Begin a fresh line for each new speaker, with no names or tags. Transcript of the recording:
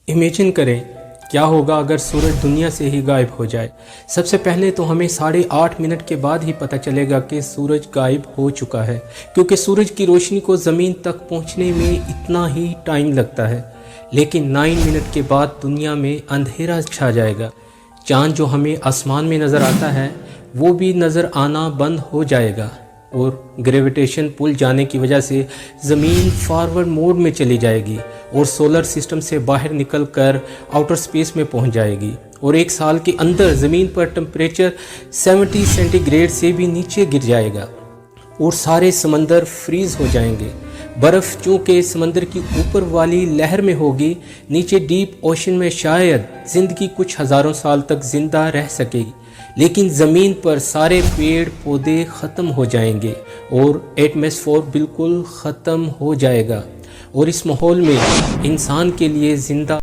Imagine کریں کیا ہوگا اگر سورج دنیا سے ہی غائب ہو جائے۔ سب سے پہلے تو ہمیں 8.5 منٹ کے بعد ہی پتہ چلے گا کہ سورج غائب ہو چکا ہے، کیونکہ سورج کی روشنی کو زمین تک پہنچنے میں اتنا ہی ٹائم لگتا ہے۔ لیکن 9 منٹ کے بعد دنیا میں اندھیرا چھا جائے گا۔ چاند جو ہمیں آسمان میں نظر آتا ہے وہ بھی نظر آنا بند ہو جائے گا، اور گریویٹیشن پل جانے کی وجہ سے زمین فارورڈ موڈ میں چلی جائے گی اور سولر سسٹم سے باہر نکل کر آؤٹر سپیس میں پہنچ جائے گی، اور 1 سال کے اندر زمین پر ٹمپریچر 70 سینٹی گریڈ سے بھی نیچے گر جائے گا اور سارے سمندر فریز ہو جائیں گے۔ برف چونکہ سمندر کی اوپر والی لہر میں ہوگی، نیچے ڈیپ اوشن میں شاید زندگی کچھ ہزاروں سال تک زندہ رہ سکے گی، لیکن زمین پر سارے پیڑ پودے ختم ہو جائیں گے اور ایٹماسفیئر بالکل ختم ہو جائے گا، اور اس ماحول میں انسان کے لیے زندہ